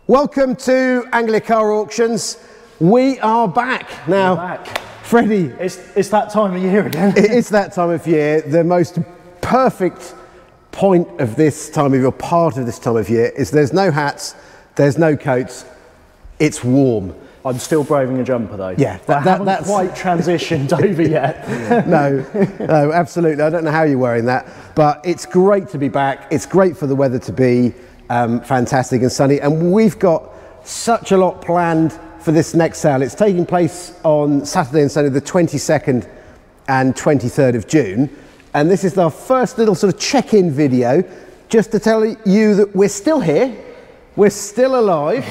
Welcome to Anglia Car Auctions. We are back now. We're back. Freddie. It's that time of year again. It's that time of year. The most perfect point of this time of year, part of this time of year, is there's no hats, there's no coats, it's warm. I'm still braving a jumper though. Yeah, that's quite transitioned over yet. No, absolutely. I don't know how you're wearing that, but it's great to be back. It's great for the weather to be fantastic and sunny, and we've got such a lot planned for this next sale. It's taking place on Saturday and Sunday, the 22nd and 23rd of June, and this is our first little sort of check-in video, just to tell you that we're still here, we're still alive,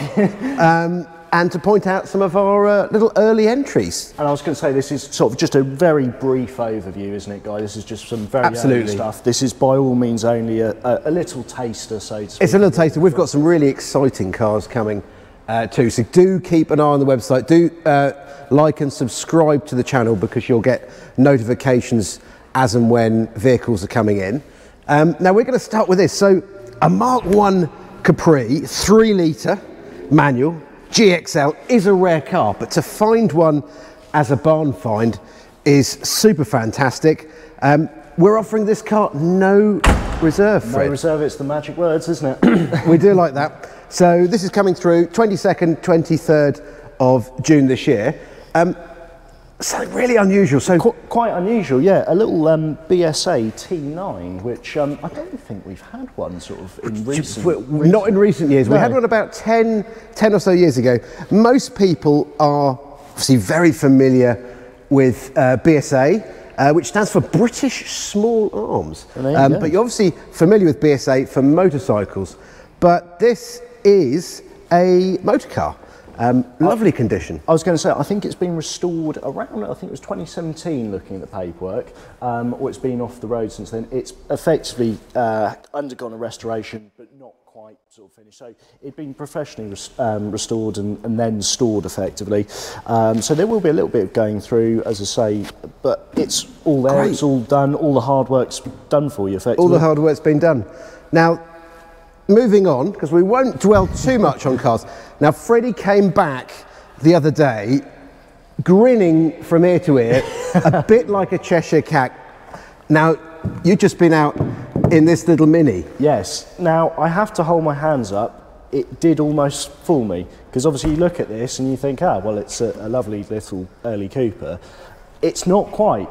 and to point out some of our little early entries. And I was going to say, this is sort of just a very brief overview, isn't it, Guy? This is just some very early stuff. This is by all means only a little taster, so to speak. It's a little taster. We've got some really exciting cars coming too, so do keep an eye on the website. Do like and subscribe to the channel, because you'll get notifications as and when vehicles are coming in. Now we're going to start with this. So a Mark 1 Capri 3-litre manual GXL is a rare car, but to find one as a barn find is super fantastic. We're offering this car no reserve, Fred. No reserve, it's the magic words, isn't it? We do like that. So this is coming through 22nd, 23rd of June this year. Something really unusual. So quite unusual, yeah. A little BSA T9, which I don't think we've had one sort of in recent. Not in recent years. No. We had one about 10 or so years ago. Most people are obviously very familiar with BSA, which stands for British Small Arms. But you're obviously familiar with BSA for motorcycles. But this is a motor car. Lovely condition. I was going to say, I think it's been restored around, I think it was 2017, looking at the paperwork, or it's been off the road since then. It's effectively undergone a restoration, but not quite sort of finished. So it'd been professionally restored and then stored effectively. So there will be a little bit of going through, as I say, but it's all there, it's all done, all the hard work's done for you effectively. All the hard work's been done. Now, moving on, because we won't dwell too much on cars. Now, Freddie came back the other day, grinning from ear to ear, a bit like a Cheshire cat. Now, you've just been out in this little Mini. Yes. Now, I have to hold my hands up. It did almost fool me, because obviously you look at this and you think, well, it's a lovely little early Cooper. It's not quite.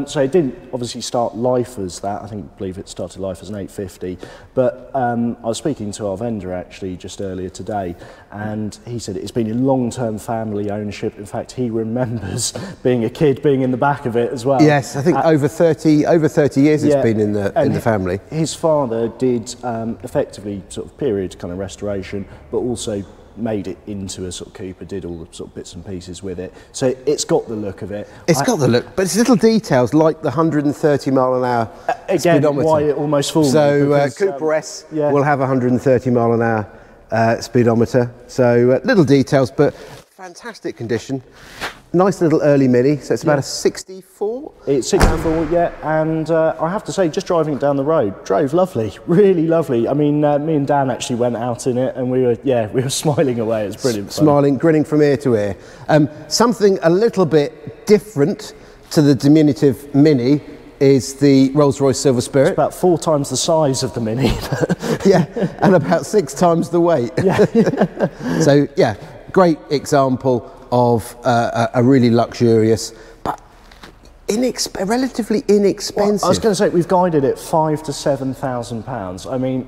So it didn't obviously start life as that. I believe it started life as an 850. But I was speaking to our vendor actually just earlier today, and he said it's been in long-term family ownership. In fact, he remembers being a kid, being in the back of it as well. Yes, I think over 30 years it's been in the family. His father did effectively sort of period kind of restoration, but also made it into a sort of Cooper, did all the sort of bits and pieces with it. So it's got the look of it. It's got the look, but it's little details like the 130 mile an hour again, speedometer. Why it almost fooled me. So Cooper S will have 130 mile an hour speedometer. So little details, but fantastic condition. Nice little early Mini, so it's about a 64? It's 64, yeah, and I have to say, just driving it down the road, drove lovely, really lovely. I mean, me and Dan actually went out in it, and we were smiling away. It's brilliant fun. Smiling, grinning from ear to ear. Something a little bit different to the diminutive Mini is the Rolls-Royce Silver Spirit. It's about 4 times the size of the Mini. Yeah, and about 6 times the weight. Yeah. So, yeah, great example of a really luxurious, but relatively inexpensive. Well, I was going to say, we've guided it £5,000 to £7,000. I mean,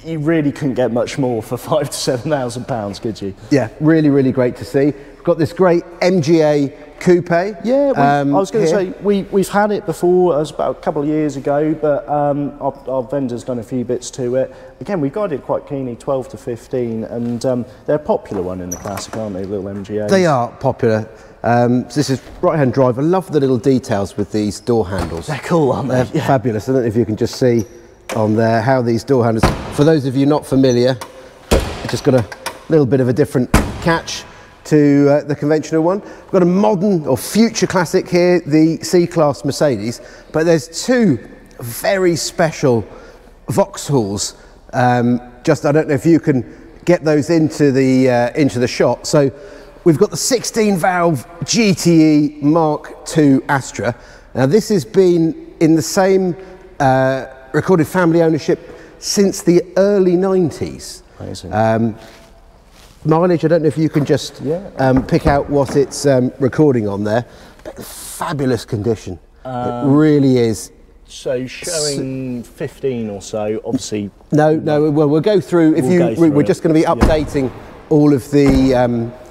you really couldn't get much more for £5,000 to £7,000, could you? Yeah, really, really great to see. We've got this great MGA Coupe. Yeah, I was going to say, we've had it before. It was about a couple of years ago, but our vendor's done a few bits to it. Again, we've got it quite keenly, 12 to 15, and they're a popular one in the classic, aren't they, little MGAs? They are popular. So this is right-hand drive. I love the little details with these door handles. They're cool, aren't they? They're fabulous. I don't know if you can just see on there how these door handles, for those of you not familiar, just got a little bit of a different catch to the conventional one. We've got a modern or future classic here, the C-Class Mercedes, but there's 2 very special Vauxhalls. I don't know if you can get those into the shot. So we've got the 16 valve GTE Mark II Astra. Now this has been in the same recorded family ownership since the early 90s. Amazing. Mileage, I don't know if you can just pick out what it's recording on there. But fabulous condition. It really is. So showing 15 or so, obviously. No, well, we'll go through. We're just going to be updating all of the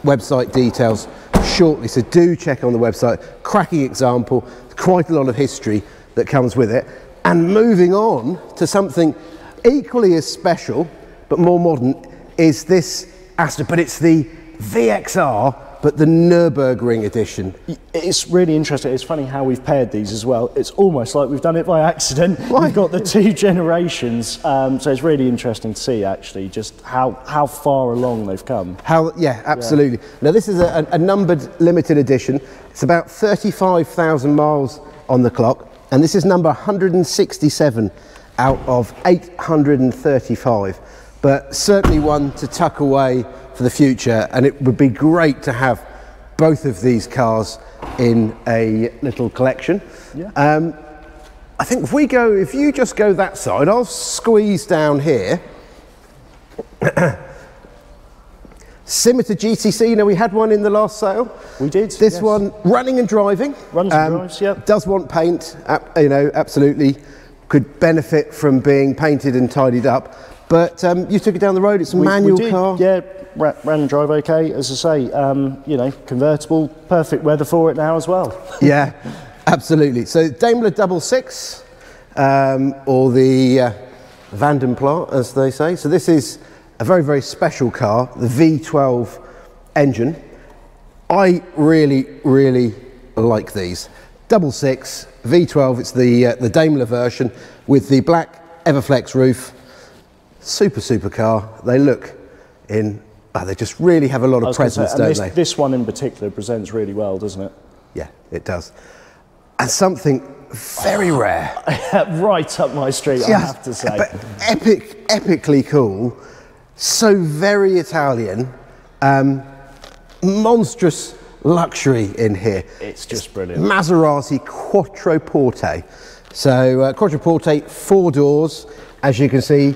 website details shortly. So do check on the website. Cracking example. Quite a lot of history that comes with it. And moving on to something equally as special, but more modern, is this Astra, but it's the VXR, but the Nürburgring edition. It's really interesting. It's funny how we've paired these as well. It's almost like we've done it by accident. We've got the two generations, so it's really interesting to see actually just how far along they've come. Yeah, absolutely. Yeah. Now this is a numbered limited edition. It's about 35,000 miles on the clock, and this is number 167 out of 835. But certainly one to tuck away for the future, and it would be great to have both of these cars in a little collection. Yeah. I think if you just go that side, I'll squeeze down here. Scimitar GTC, you know, we had one in the last sale. We did. This one, running and driving. Runs and drives, yeah. Does want paint, you know, absolutely. Could benefit from being painted and tidied up. But you took it down the road, it's a manual car. Yeah, ran and drive okay, as I say, you know, convertible, perfect weather for it now as well. Yeah, absolutely. So Daimler 66, or the Vandenplat, as they say. So this is a very, very special car, the V12 engine. I really, really like these. 66, V12, it's the Daimler version with the black Everflex roof. Super car. They look they just really have a lot of presence, don't they? This one in particular presents really well, doesn't it? Yeah, it does. And something very rare. Right up my street, I have to say. But epically cool. So very Italian. Monstrous luxury in here. It's just brilliant. Maserati Quattroporte. So Quattroporte, 4 doors, as you can see.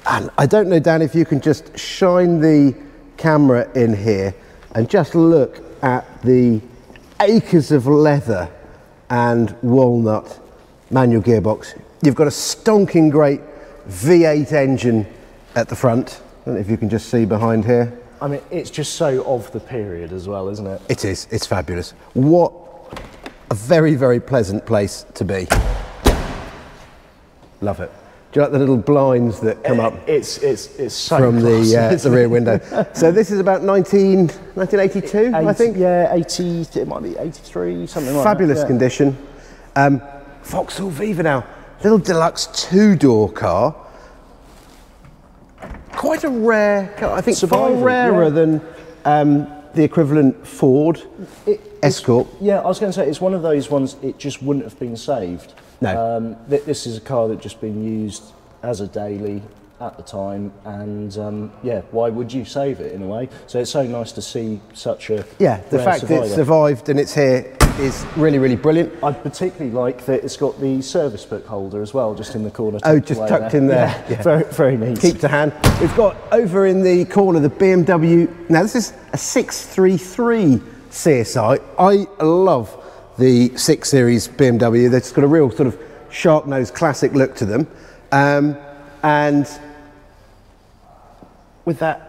And I don't know, Dan, if you can just shine the camera in here and just look at the acres of leather and walnut manual gearbox. You've got a stonking great V8 engine at the front. I don't know if you can just see behind here. I mean, it's just so of the period as well, isn't it? It is. It's fabulous. What a very, very pleasant place to be. Love it. Do you like the little blinds that come up? It's so from classy, the rear window. So this is about 1982, I think. Yeah, 80. It might be 83, something like that. Fabulous condition. Vauxhall Viva now, little deluxe 2-door car. Quite a rare car. I think far rarer than the equivalent Ford Escort. Yeah, I was going to say it's one of those ones. It just wouldn't have been saved. No. This is a car that just been used as a daily at the time, and yeah, why would you save it in a way? So it's so nice to see such a the fact that it's survived and it's here is really, really brilliant. I particularly like that it's got the service book holder as well, just in the corner. Oh, just tucked in there. Yeah. Very, very neat. Keep to hand. We've got over in the corner the BMW. Now this is a 633 CSI. I love the 6 Series BMW. They've just got a real sort of shark-nosed classic look to them. And with that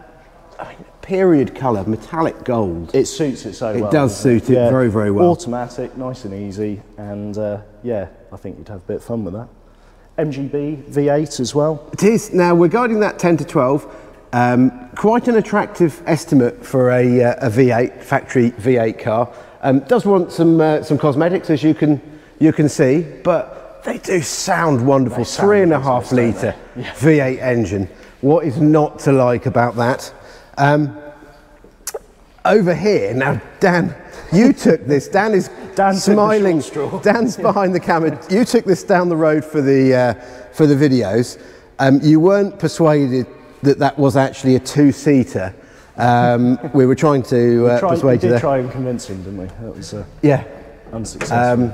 period colour, metallic gold. It suits it so well. It does suit it very, very well. Automatic, nice and easy, and yeah, I think you'd have a bit of fun with that. MGB V8 as well. It is. Now we're guiding that 10 to 12. Quite an attractive estimate for a V8, factory V8 car. Does want some cosmetics, as you can see, but they do sound wonderful. 3.5 litre V8 engine. What is not to like about that? Over here, now Dan, you took this. Dan is smiling. Dan's behind the camera. You took this down the road for the videos. You weren't persuaded that was actually a two-seater. We were trying to persuade you there. We did try and convince him, didn't we? That was yeah, unsuccessful.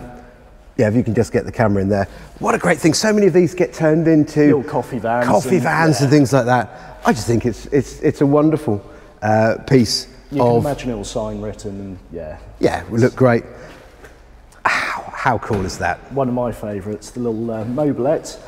yeah, if you can just get the camera in there. What a great thing. So many of these get turned into little coffee vans and things like that. I just think it's a wonderful piece you can imagine a little sign written, and yeah, it would look great. How cool is that? One of my favourites, the little mobilette.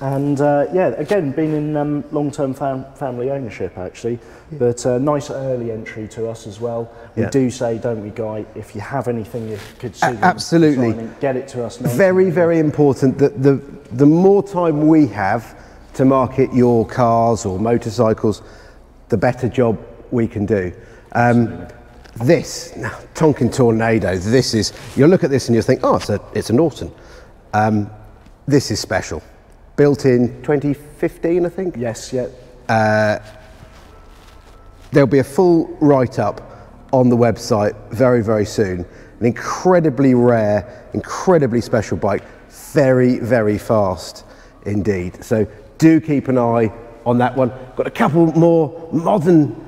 And yeah, again, been in long-term family ownership actually, but nice early entry to us as well. We do say, don't we, Guy, if you have anything you could see, absolutely, get it to us. Very, very important that the more time we have to market your cars or motorcycles, the better job we can do. This Tonkin Tornado, this is, you'll look at this and you'll think, oh, it's an Autumn. This is special. Built in 2015, I think? Yes, yeah. There'll be a full write-up on the website very, very soon. An incredibly rare, incredibly special bike. Very, very fast indeed. So do keep an eye on that one. Got a couple more modern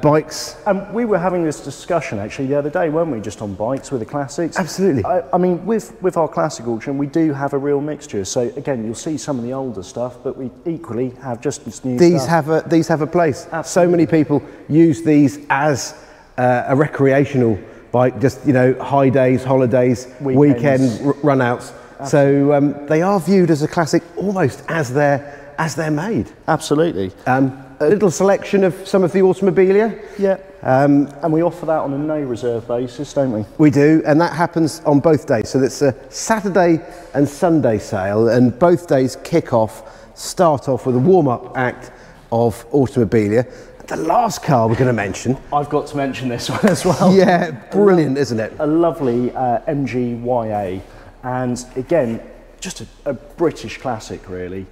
bikes. We were having this discussion actually the other day, weren't we, just on bikes with the classics? Absolutely. I mean, with our classic auction, we do have a real mixture. So again, you'll see some of the older stuff, but we equally have just this new stuff. These have a place. Absolutely. So many people use these as a recreational bike, just, you know, high days, holidays, weekend run-outs. So they are viewed as a classic almost as they're made. Absolutely. A little selection of some of the Automobilia. Yeah. And we offer that on a no reserve basis, don't we? We do, and that happens on both days. So it's a Saturday and Sunday sale, and both days start off with a warm-up act of Automobilia. The last car we're going to mention. I've got to mention this one as well. Yeah, brilliant, isn't it? A lovely MGYA, and again, just a British classic, really.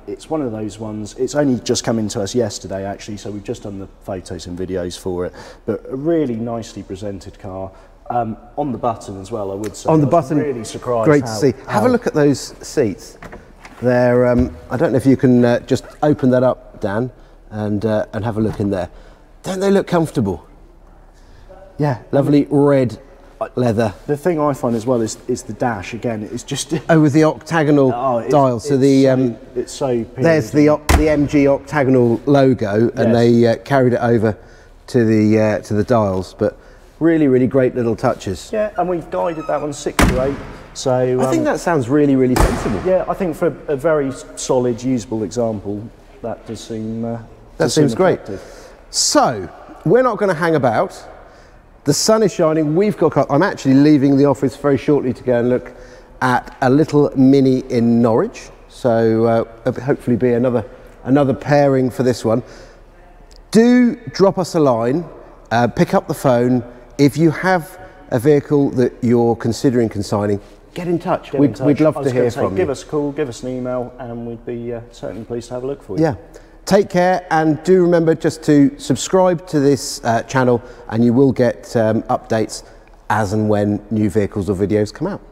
It's one of those ones, it's only just come into us yesterday actually, so we've just done the photos and videos for it, but a really nicely presented car. On the button as well, I would say. On the button, really surprised. Great to see. Have a look at those seats. They're, I don't know if you can just open that up, Dan, and have a look in there. Don't they look comfortable? Yeah, lovely red leather. The thing I find as well is the dash. Again, it's just with the octagonal dial. So it's so there's the MG octagonal logo, and they carried it over to the dials. But really, really great little touches. Yeah, and we've guided that one 6 to 8. So I think that sounds really, really sensible. Yeah, I think for a very solid, usable example, that does seem that seems great. So we're not going to hang about. The sun is shining. I'm actually leaving the office very shortly to go and look at a little Mini in Norwich. So there'll hopefully be another pairing for this one. Do drop us a line, pick up the phone. If you have a vehicle that you're considering consigning, get in touch. We'd love to hear from you. Give us a call, give us an email, and we'd be certainly pleased to have a look for you. Yeah. Take care, and do remember just to subscribe to this channel, and you will get updates as and when new vehicles or videos come out.